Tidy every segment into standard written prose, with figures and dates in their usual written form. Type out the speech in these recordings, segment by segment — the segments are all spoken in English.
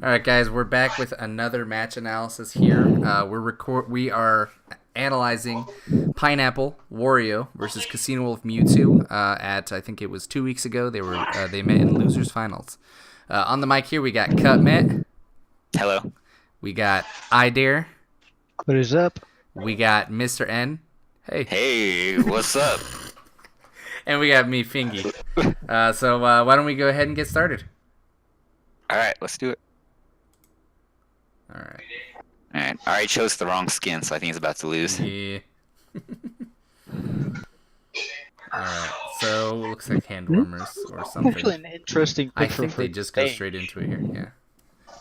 All right, guys, we're back with another match analysis here. We are analyzing Pineapple Wario versus Casino Wolf Mewtwo. At I think it was 2 weeks ago. They met in losers finals. On the mic here, we got CutMet. Hello. We got iDare. What is up? We got Mr. N. Hey. Hey, what's up? And we got me, Fingy. So why don't we go ahead and get started? All right, let's do it. All right. All right. I chose the wrong skin, so I think he's about to lose. Yeah. Alright, so looks like hand warmers or something. Actually, an interesting I picture think for they just go today. straight into it here, yeah.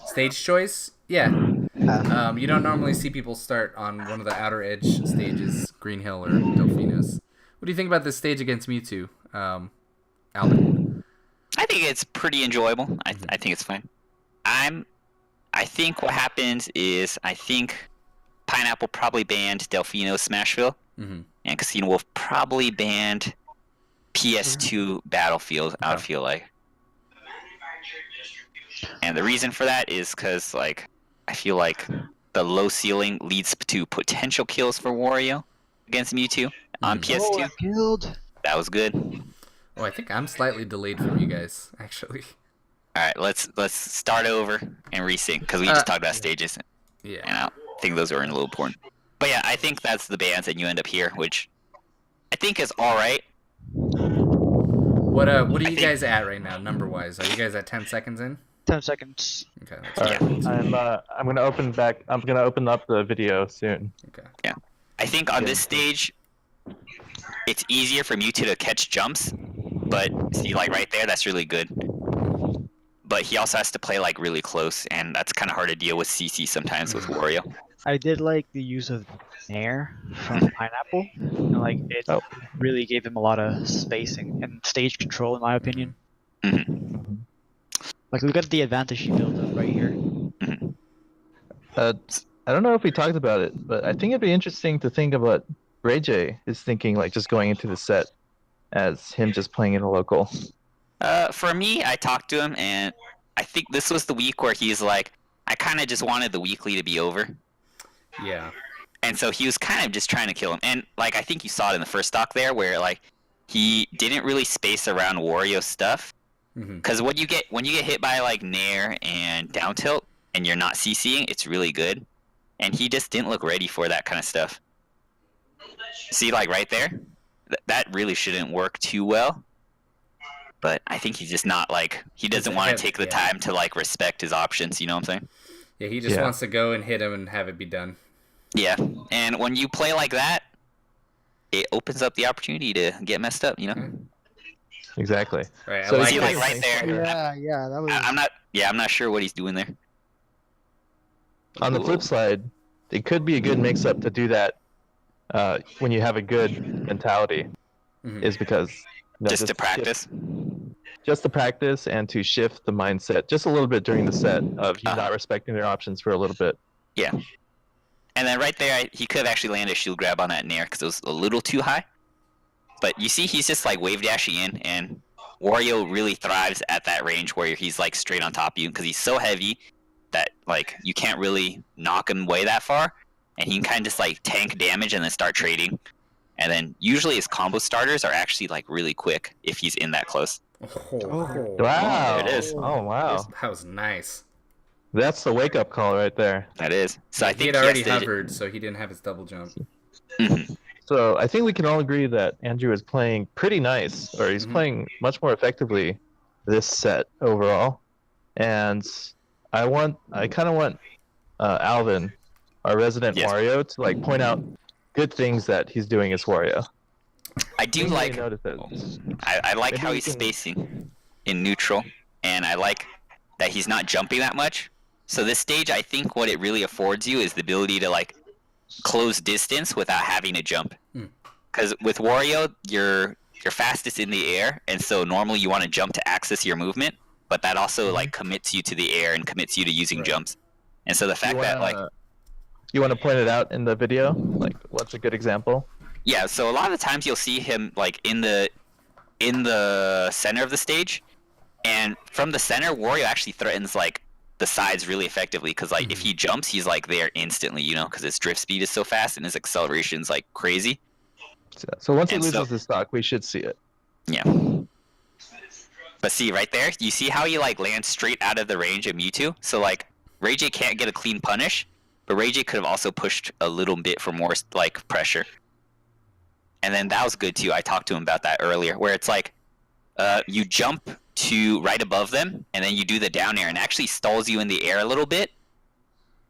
Stage choice? Yeah. You don't normally see people start on one of the outer edge stages, Green Hill or Delphinos. What do you think about this stage against Mewtwo, Alvin? I think it's pretty enjoyable. I think it's fine. I think what happens is I think Pineapple probably banned Delfino Smashville, and Casino Wolf probably banned PS2 Battlefield. I would feel like, and the reason for that is because I feel like the low ceiling leads to potential kills for Wario against Mewtwo on PS2. Oh, killed. That was good. Oh, I think I'm slightly delayed from you guys, actually. All right, let's start over and resync because we just talked about stages. Yeah. And I think those are in a little important. But yeah, I think that's the bands, and you end up here, which I think is all right. What are you guys at right now, number wise? Are you guys at 10 seconds in? 10 seconds. Okay. I'm gonna open up the video soon. Okay. Yeah, I think on this stage, it's easier for Mewtwo to catch jumps, but see, right there, that's really good. But he also has to play really close, and that's kind of hard to deal with CC sometimes with Wario. I did like the use of air from Pineapple. And, it really gave him a lot of spacing and stage control, in my opinion. Mm-hmm. Look at the advantage he built up right here. Mm-hmm. I don't know if we talked about it, but I think it'd be interesting to think about Ray J is thinking just going into the set as him just playing in a local. For me, I talked to him, and I think this was the week where he's like, I kind of just wanted the weekly to be over. Yeah. And so he was kind of just trying to kill him. And I think you saw it in the first stock there, where he didn't really space around Wario stuff. Because when you get hit by Nair and down tilt, and you're not CCing, it's really good. And he just didn't look ready for that kind of stuff. See, right there, that really shouldn't work too well. But I think he's just not he doesn't want to take the time to respect his options. You know what I'm saying? Yeah, he just wants to go and hit him and have it be done. Yeah, and when you play like that, it opens up the opportunity to get messed up. You know? Exactly. Right. So see, right there. Yeah, that was. I'm not sure what he's doing there. On the flip side, it could be a good mix-up to do that when you have a good mentality, is because just to practice. Just to practice and to shift the mindset just a little bit during the set of you not respecting their options for a little bit. Yeah. And then right there, he could have actually landed a shield grab on that Nair because it was a little too high. But you see, he's just wave dashing in, and Wario really thrives at that range where he's straight on top of you because he's so heavy that you can't really knock him away that far, and he can kind of just tank damage and then start trading. And then usually his combo starters are actually really quick if he's in that close. Oh. Wow. There it is. Oh, wow. That was nice. That's the wake-up call right there. That is. So I think he had already hovered, so he didn't have his double jump. So I think we can all agree that Andrew is playing pretty nice, or he's playing much more effectively this set overall. And I kind of want Alvin, our resident Wario, to point out good things that he's doing as Wario. I do notice it. I like how he's spacing in neutral, and I like that he's not jumping that much. So this stage, I think what it really affords you is the ability to close distance without having to jump. Because with Wario, you're fastest in the air, and so normally you want to jump to access your movement, but that also commits you to the air and commits you to using jumps. And so the fact that you want to point it out in the video, what's a good example? Yeah, so a lot of the times you'll see him in the center of the stage, and from the center, Wario actually threatens the sides really effectively, because like if he jumps, he's like there instantly, you know, because his drift speed is so fast and his acceleration's like crazy. So once he loses the stock, we should see it. Yeah. But see right there, you see how he like lands straight out of the range of Mewtwo? So like RayJ can't get a clean punish, but RayJ could have also pushed a little bit for more like pressure. And then that was good too. I talked to him about that earlier, where it's like you jump to right above them, and then you do the down air, and actually stalls you in the air a little bit,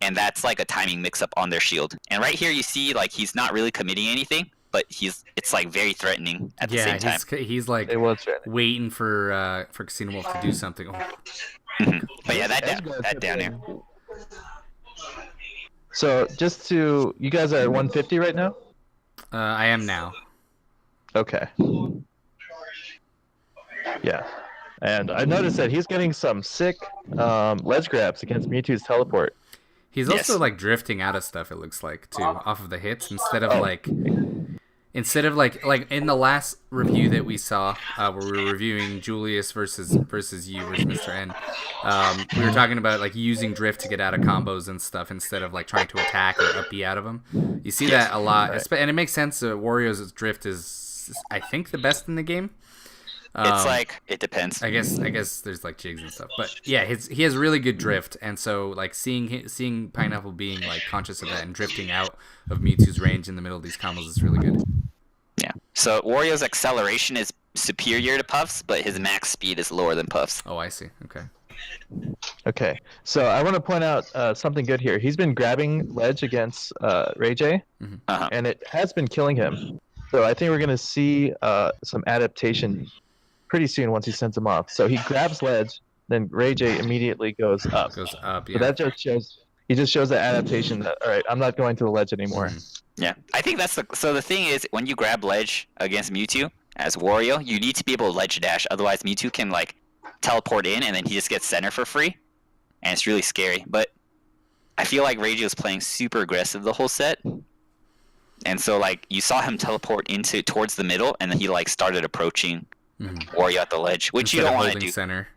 and that's like a timing mix-up on their shield. And right here you see like he's not really committing anything, but it's like very threatening at the same time. He's like waiting for Casino Wolf to do something. But yeah, that down air. So you guys are at 150 right now? I am now. Okay. Yeah. And I noticed that he's getting some sick ledge grabs against Mewtwo's teleport. He's also like drifting out of stuff, it looks like, too, off of the hits, instead of like in the last review that we saw, where we were reviewing Julius versus you versus Mr. N. We were talking about like using drift to get out of combos and stuff instead of like trying to attack or up B out of them. You see that a lot, and it makes sense. Wario's drift is, I think, the best in the game. It's like, it depends. I guess there's like jigs and stuff, but yeah, he has really good drift, and so like seeing Pineapple being like conscious of that and drifting out of Mewtwo's range in the middle of these combos is really good. Yeah. So Wario's acceleration is superior to Puff's, but his max speed is lower than Puff's. Oh, I see. Okay. Okay. So I want to point out something good here. He's been grabbing ledge against RayJ, and it has been killing him. So I think we're going to see some adaptation pretty soon once he sends him off. So he grabs ledge, then RayJ immediately goes up. Yeah. So that just shows the adaptation that, all right, I'm not going to the ledge anymore. Yeah, I think so the thing is, when you grab ledge against Mewtwo as Wario, you need to be able to ledge dash, otherwise Mewtwo can like teleport in and then he just gets center for free, and it's really scary. But I feel like RayJ was playing super aggressive the whole set, and so like you saw him teleport towards the middle, and then he like started approaching Wario at the ledge, which you don't want to do. Center.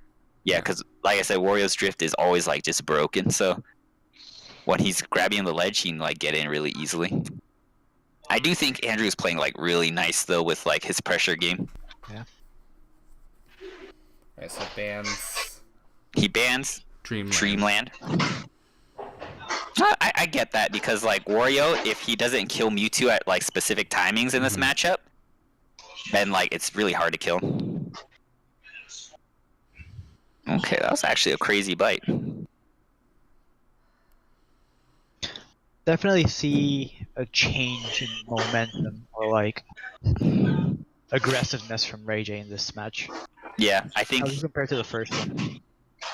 Yeah, because like I said, Wario's drift is always like just broken, so when he's grabbing the ledge, he can like get in really easily. I do think Andrew's playing like really nice though with like his pressure game. Yeah. Alright, so he bans Dreamland. I get that, because like Wario, if he doesn't kill Mewtwo at like specific timings in this matchup, then like it's really hard to kill. Okay, that was actually a crazy bite. Definitely see a change in momentum or like aggressiveness from RayJ in this match. Yeah, I think compared to the first one.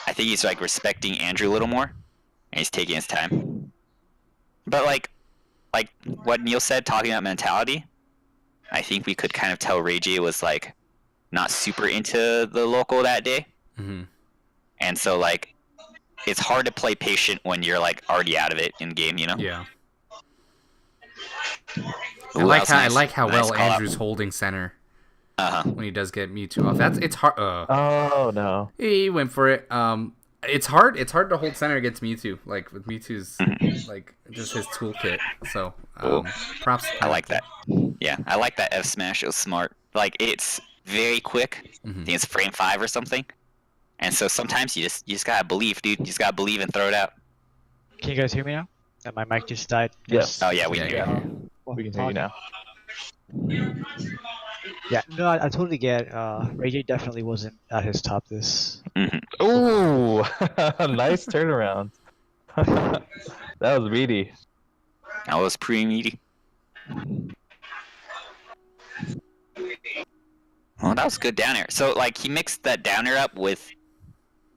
I think he's like respecting Andrew a little more, and he's taking his time. But like what Neil said, talking about mentality, I think we could kind of tell RayJ was like not super into the local that day, and so like it's hard to play patient when you're like already out of it in game, you know? Yeah. Ooh, I like how nice well Andrew's holding center. When he does get Mewtwo off. It's hard. Oh no. He went for it. It's hard to hold center against Mewtwo. Like with Mewtwo's like just his toolkit. So props. I like that. Yeah, I like that F smash. It was smart. Like it's very quick. I think it's frame 5 or something. And so sometimes you just gotta believe, dude. You just gotta believe and throw it out. Can you guys hear me now? My mic just died. Yes. Oh yeah, we can hear you. We can hear you now. Yeah, no, I totally get. RayJ definitely wasn't at his top this. Ooh, nice turnaround. That was meaty. That was pretty meaty. Well, that was good down air. So like he mixed that down air up with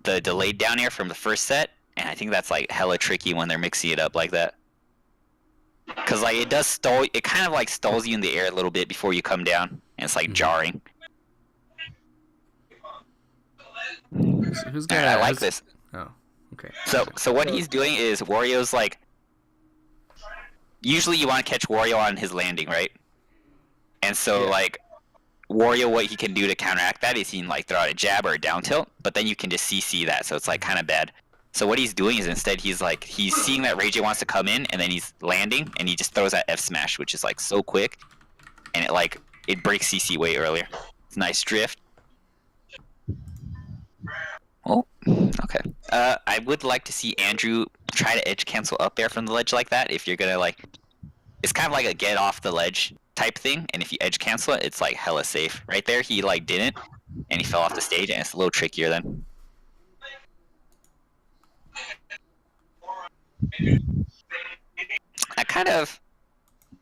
the delayed down air from the first set, and I think that's like hella tricky when they're mixing it up like that. Cause like it kind of like stalls you in the air a little bit before you come down, and it's like jarring. Who's got? I like this. Oh, okay. So what he's doing is Wario's like. Usually you want to catch Wario on his landing, right? And so like Wario, what he can do to counteract that is he can like throw out a jab or a down tilt, but then you can just CC that, so it's like kind of bad. So what he's doing is instead he's seeing that Ray J wants to come in, and then he's landing, and he just throws that F smash, which is like so quick, and it breaks CC way earlier. It's a nice drift. Oh, okay. I would like to see Andrew try to edge cancel up air from the ledge like that. If you're gonna it's kind of like a get off the ledge type thing, and if you edge cancel it, it's like hella safe. Right there, he didn't, and he fell off the stage, and it's a little trickier then.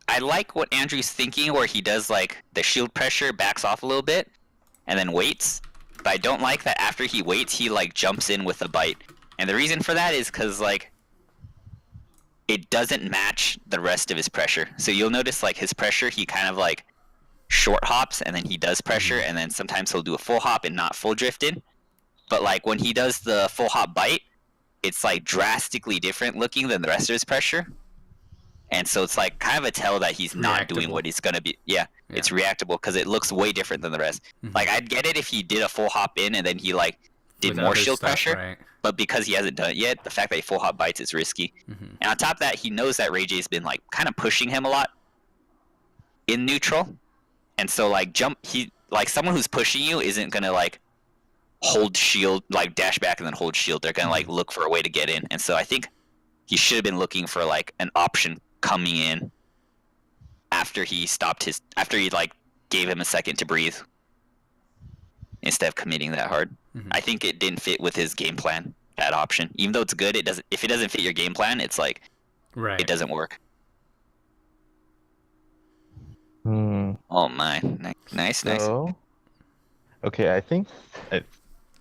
I like what Andrew's thinking, where he does the shield pressure, backs off a little bit, and then waits. But I don't like that after he waits, he jumps in with a bite. And the reason for that is because it doesn't match the rest of his pressure. So you'll notice his pressure, he kind of short hops, and then he does pressure, and then sometimes he'll do a full hop and not full drift in. But when he does the full hop bite, it's drastically different looking than the rest of his pressure. And so it's kind of a tell that he's not doing what he's gonna be. Yeah, it's reactable because it looks way different than the rest. I'd get it if he did a full hop in and then he did more shield pressure, right? But because he hasn't done it yet, the fact that he full hop bites is risky. And on top of that, he knows that Ray J's been kind of pushing him a lot in neutral, and so someone who's pushing you isn't gonna hold shield, dash back and then hold shield. They're gonna look for a way to get in, and so I think he should have been looking for an option coming in after he gave him a second to breathe instead of committing that hard. I think it didn't fit with his game plan, that option. Even though it's good, if it doesn't fit your game plan, it's right. It doesn't work. Oh my, nice. Okay, I think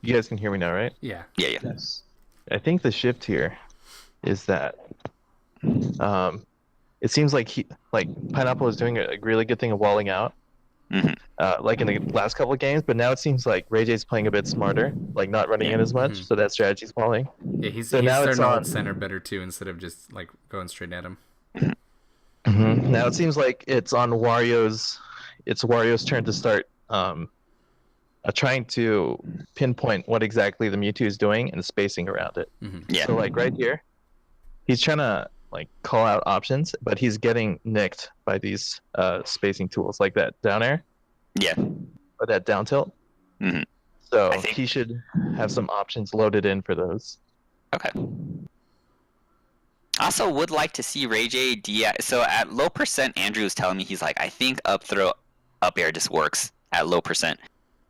you guys can hear me now, right? Yeah. Yes. I think the shift here is that it seems like Pineapple is doing a really good thing of walling out, in the last couple of games, but now it seems like Ray J's playing a bit smarter, not running in as much, so that strategy's falling. Yeah, he's starting to hold center better too, instead of just going straight at him. Now it seems like it's Wario's turn to start trying to pinpoint what exactly the Mewtwo is doing and spacing around it. Yeah. So right here, he's trying to call out options, but he's getting nicked by these spacing tools like that down air. Yeah. Or that down tilt. So he should have some options loaded in for those. Okay. Also would like to see Ray J DI. So at low percent, Andrew was telling me he's I think up throw, up air just works at low percent.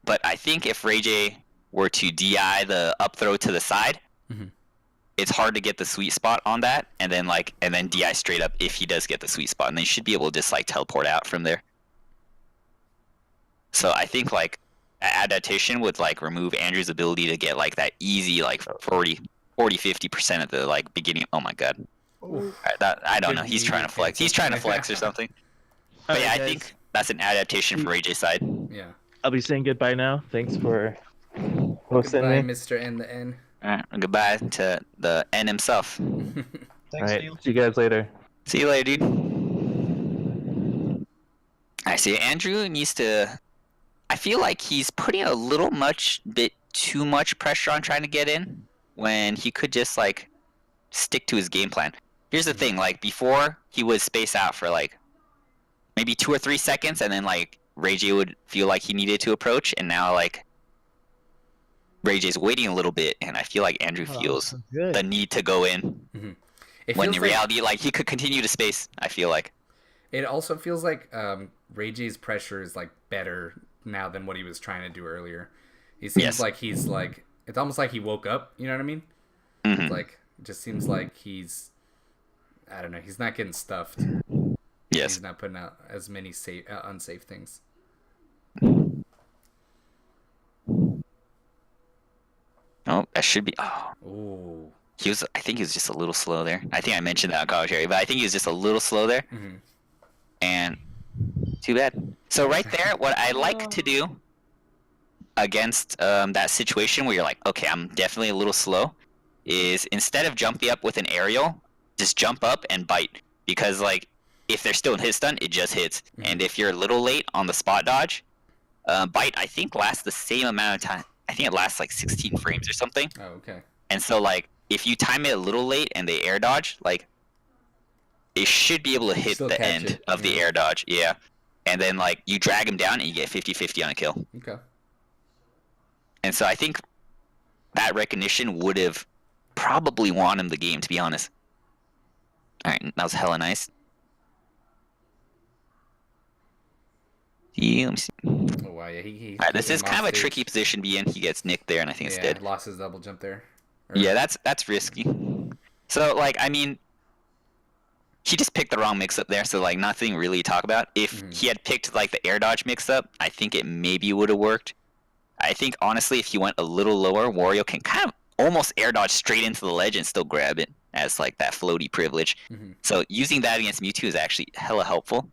But I think if Ray J were to DI the up throw to the side, it's hard to get the sweet spot on that, and then DI straight up if he does get the sweet spot, and then you should be able to just teleport out from there. So I think adaptation would remove Andrew's ability to get that easy 40-50% at the beginning. Oh my god. I don't know. He's trying to flex. He's trying to flex or something. But yeah, I think that's an adaptation for Ray J's side. Yeah. I'll be saying goodbye now. Thanks for hosting Goodbye, me. Mr. N the N. Alright, goodbye to the N himself. Thanks, Alright, Neil. see you guys later. See you later, dude. I see. Andrew needs to. I feel like he's putting a little bit too much pressure on trying to get in when he could just stick to his game plan. Here's the thing: before he would space out for maybe 2 or 3 seconds, and then Ray J would feel like he needed to approach, and now Ray J's waiting a little bit, and I feel like Andrew feels the need to go in. When in reality, he could continue to space. I feel like it also feels like Ray J's pressure is better now than what he was trying to do earlier. He seems like he's it's almost like he woke up. You know what I mean? It just seems like he's, I don't know. He's not getting stuffed. Yes. He's not putting out as many unsafe things. Oh, that should be. Oh. Ooh. I think he was just a little slow there. I think I mentioned that on commentary, but I think he was just a little slow there. And too bad. So right there, what I like to do against that situation where you're okay, I'm definitely a little slow, is instead of jumping up with an aerial, just jump up and bite. Because if they're still in hit stun, it just hits. And if you're a little late on the spot dodge, bite I think lasts the same amount of time. I think it lasts 16 frames or something. Oh, okay. And so if you time it a little late and they air dodge, like it should be able to hit Still the catch end it, of the air dodge. Yeah. And then like you drag him down and you get 50-50 on a kill. Okay. And so I think that recognition would have probably won him the game, to be honest. All right, that was hella nice. Yeah, let me see. Oh wow, yeah, he All right, this put is him kind of off a tricky stage. position to be in. He gets nicked there, and I think it's dead. Lost his double jump there. Or- Yeah, that's risky. So like, I mean, he just picked the wrong mix-up there, so like nothing really to talk about. If he had picked like the air dodge mix-up, I think it maybe would have worked. I think honestly, if he went a little lower, Wario can kind of almost air dodge straight into the ledge and still grab it as like that floaty privilege. So using that against Mewtwo is actually hella helpful.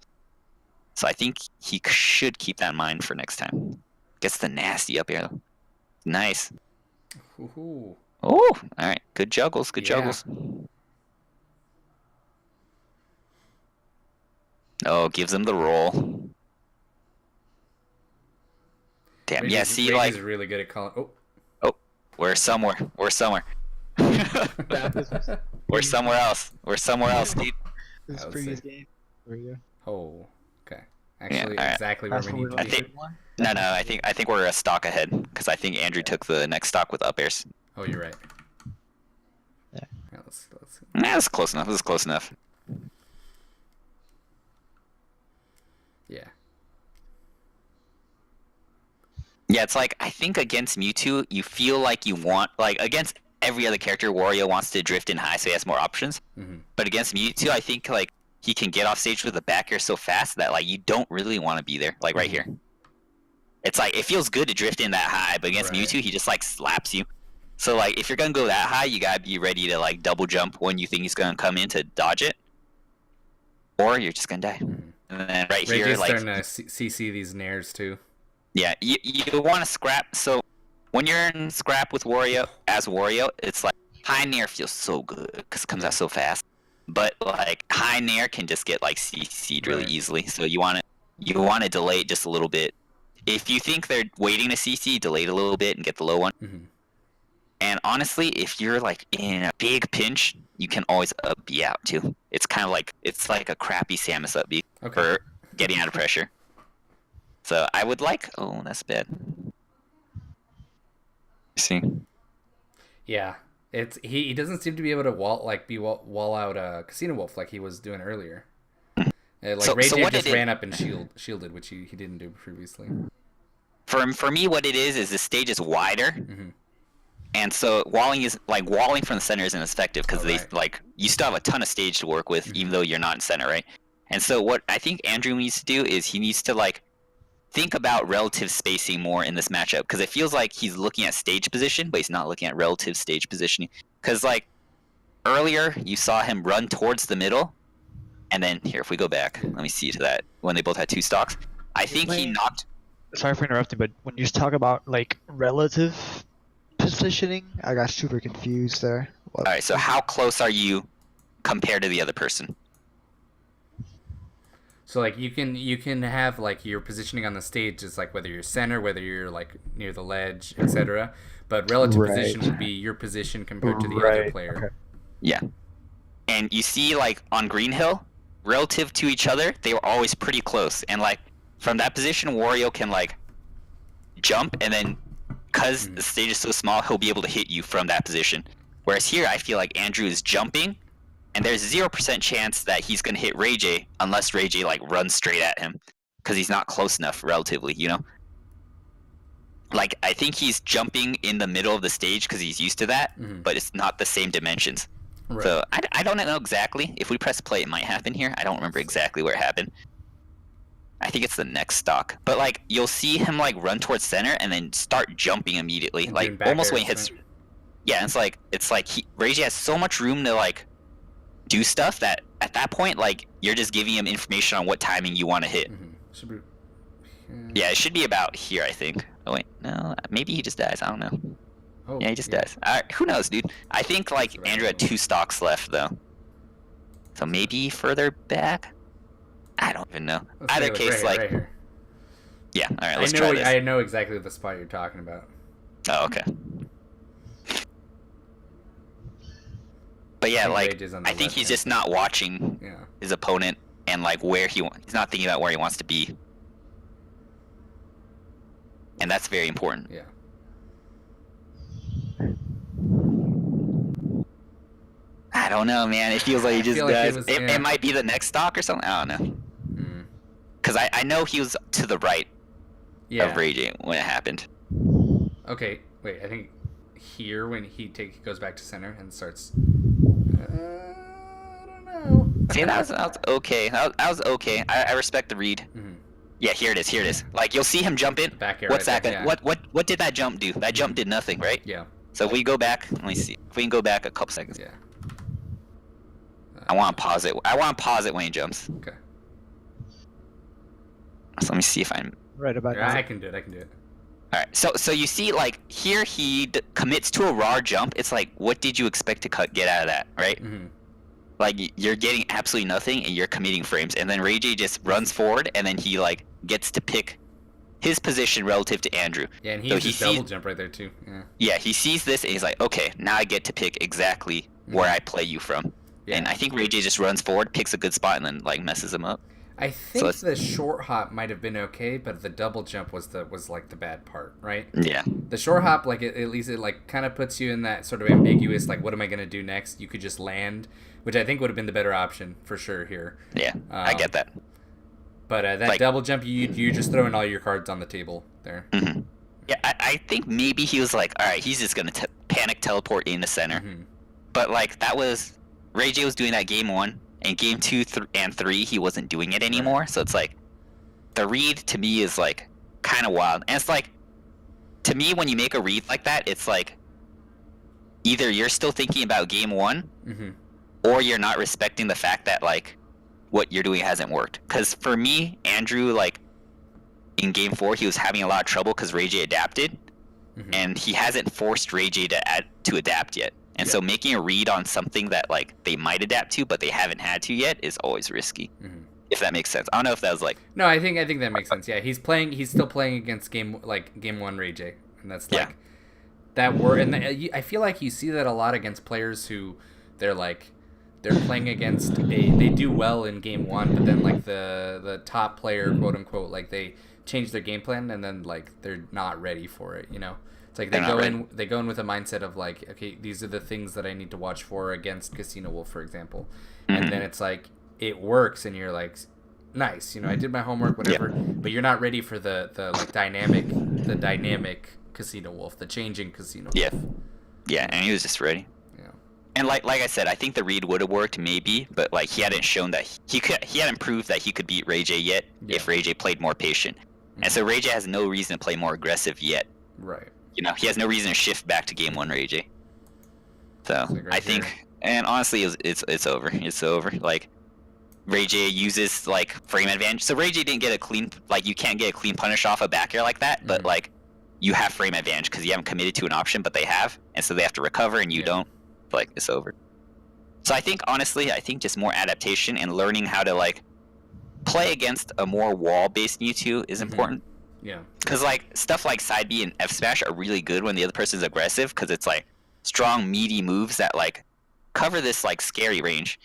So I think he should keep that in mind for next time. Gets the nasty up air though. Nice. Ooh. Oh, all right. Good juggles. Good juggles. Oh, gives him the roll. Damn. Yeah. See, Rage like is really good at calling. Oh, we're somewhere. We're somewhere. We're somewhere else. We're somewhere else, dude. This is a previous game. There you go. Oh, okay. Actually, all right. exactly where That's we what need we're to looking be. for. No. I think we're a stock ahead because I think Andrew took the next stock with up airs. Oh, you're right. Yeah. Yeah, let's That's close enough. This is close enough. yeah. Yeah, it's like I think against Mewtwo, you feel like you want like against every other character, Wario wants to drift in high, so he has more options. But against Mewtwo, I think like he can get off stage with the back air so fast that like you don't really want to be there. Like right here, it's like it feels good to drift in that high, but against Mewtwo, he just like slaps you. So like if you're gonna go that high, you gotta be ready to like double jump when you think he's gonna come in to dodge it, or you're just gonna die. And then right Rage here, is like starting to CC these nairs too. yeah, you want to scrap. So when you're in scrap with Wario, as Wario, it's like high nair feels so good because it comes out so fast. But like high nair can just get like CC'd really easily. So you want to delay it just a little bit. If you think they're waiting to CC, delay it a little bit and get the low one. And honestly, if you're like in a big pinch, you can always up B out too. It's kind of like a crappy Samus up B for getting out of pressure. So I would like. Oh, that's bad. See. Yeah, it's he doesn't seem to be able to wall out Casino Wolf like he was doing earlier. Rage just ran up and shielded, which he didn't do previously. For me, what it is the stage is wider, and so walling from the center isn't as effective because you still have a ton of stage to work with, even though you're not in center, right? And so what I think Andrew needs to do is he needs to like think about relative spacing more in this matchup because it feels like he's looking at stage position, but he's not looking at relative stage positioning. Because like earlier, you saw him run towards the middle, and then here, if we go back, let me see to that when they both had two stocks. I think he knocked. Sorry for interrupting, but when you talk about like relative positioning, I got super confused there. All right, so how close are you compared to the other person? So like you can have like your positioning on the stage is like whether you're center, whether you're like near the ledge, etc. But relative position would be your position compared to the other player. Okay. Yeah. And you see like on Green Hill, relative to each other, they were always pretty close. And like from that position, Wario can like jump and then because the stage is so small, he'll be able to hit you from that position. Whereas here, I feel like Andrew is jumping and there's 0% chance that he's going to hit Ray J unless Ray J like runs straight at him because he's not close enough relatively, you know? Like, I think he's jumping in the middle of the stage because he's used to that, but it's not the same dimensions. Right. So I don't know exactly. If we press play, it might happen here. I don't remember exactly where it happened. I think it's the next stock. But, like, you'll see him, like, run towards center and then start jumping immediately. Like, almost when he hits... Right? Yeah, it's like Ray J has so much room to, like, do stuff that at that point, like, you're just giving him information on what timing you want to hit. Should be... Yeah, it should be about here, I think. Oh, wait. No, maybe he just dies. I don't know. Oh, yeah, he just dies. Who knows, dude? I think, like, Andrew had 2 stocks left, though. So maybe further back? I don't even know. Either case, like... Right here. Yeah, alright, let's try this. I know exactly the spot you're talking about. Oh, okay. But yeah, think like Rage is on the I think he's left-hand just side. not watching Yeah. his opponent and like he's not thinking about where he wants to be, and that's very important. Yeah. I don't know, man. It feels like he I just feel like he does. was- It, yeah. it might be the next stock or something. I don't know. Mm. Because I know he was to the right Yeah. of Raging when it happened. Okay, wait. I think here when he goes back to center and starts. I don't know. See, that was okay. That was okay. I respect the read. Mhm. Yeah, here it is. Here it is. Like you'll see him jump in. Back air What's right that? there, yeah. What did that jump do? That jump did nothing, right? Yeah. So if we go back, let me see. If we can go back a couple seconds. Yeah. I want to pause it. I want to pause it when he jumps. Okay. So let me see if I'm. Right about Yeah, now. I can do it. All right. So you see, like here he commits to a raw jump. It's like, what did you expect to get out of that, right? Mm-hmm. Like you're getting absolutely nothing, and you're committing frames. And then Ray J just runs forward, and then he like gets to pick his position relative to Andrew. Yeah, and he So uses he sees- double jump right there too. Yeah. Yeah, he sees this, and he's like, okay, now I get to pick exactly where I play you from. Yeah. And I think Ray J just runs forward, picks a good spot, and then like messes him up. I think it's- the short hop might have been okay, but the double jump was like the bad part, right? Yeah. The short hop, like at least it like kind of puts you in that sort of ambiguous, like what am I gonna do next? You could just land, which I think would have been the better option for sure here. Yeah, I get that. But that Like- double jump, you're just throwing all your cards on the table there. Hmm. Yeah, I think maybe he was like, all right, he's just gonna panic teleport into center. Mhm. But like that was Ray J was doing that game 1, and game 2 and 3 he wasn't doing it anymore. So it's like the read to me is like kind of wild, and it's like to me when you make a read like that, it's like either you're still thinking about game 1, Mhm. or you're not respecting the fact that like what you're doing hasn't worked. Because for me, Andrew, like in game 4, he was having a lot of trouble because Ray J adapted, Mhm. and he hasn't forced Ray J to adapt yet. And so making a read on something that like they might adapt to but they haven't had to yet is always risky. Mhm. If that makes sense. I don't know if that was like No, I think that makes sense. Yeah, he's still playing against game 1 Ray J, and that's like Yeah. that word. And I feel like you see that a lot against players who they're playing against they do well in game 1, but then like the top player, quote unquote, like they change their game plan and then like they're not ready for it. You know, it's like they They're not go in with a mindset of like, okay, these are the things that I need to watch for against Casino Wolf, for example, and then it's like it works and you're like, nice, you know, I did my homework, whatever, but you're not ready for the like dynamic Casino Wolf, the changing Casino Wolf. Yeah, and he was just ready. Yeah. And like I said, I think the read would have worked maybe, but like he hadn't shown that he hadn't proved that he could beat Ray J yet if Ray J played more patient. And so Ray J has no reason to play more aggressive yet. Right. You know, he has no reason to shift back to game 1 Ray J. So like right I think, here. and honestly, it's over. It's over. Like Ray J uses like frame advantage. So Ray J didn't get a clean, like you can't get a clean punish off a back air like that, but like you have frame advantage because you haven't committed to an option, but they have, and so they have to recover and you don't. Like it's over. So I think honestly, just more adaptation and learning how to like play against a more wall-based Mewtwo is important. Yeah. Because like stuff like side B and F smash are really good when the other person's aggressive because it's like strong meaty moves that like cover this like scary range.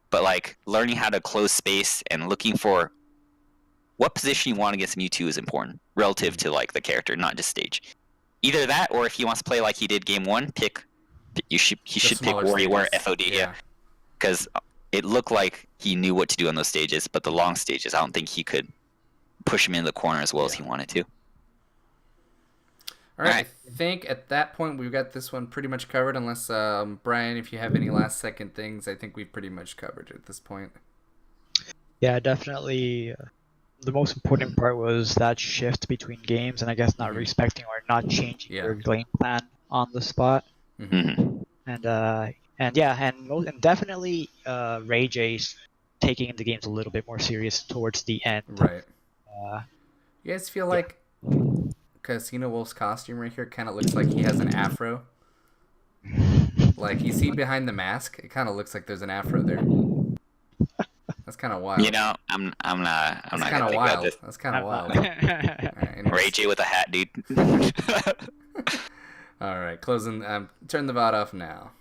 But like learning how to close space and looking for what position you want against Mewtwo is important relative to like the character, not just stage. Either that, or if he wants to play like he did game 1, he should pick smaller WarioWare stages. FOD, yeah. Because it looked like he knew what to do on those stages, but the long stages, I don't think he could push him in the corner as well as he wanted to. All right. Alright. I think at that point we've got this one pretty much covered. Unless Brian, if you have any last second things, I think we've pretty much covered it at this point. Yeah, definitely. The most important part was that shift between games, and I guess not respecting or not changing your game plan on the spot. Mm-hmm. And definitely Ray J's taking the games a little bit more serious towards the end. Right. Uh, You guys feel like Casino Wolf's costume right here kind of looks like he has an afro? Like you see behind the mask, it kind of looks like there's an afro there. That's kind of wild. You know, I'm not That's gonna kind of think about wild. this. That's kind of wild. All right, anyways. Ray J with a hat, dude. All right, closing. Turn the VOD off now.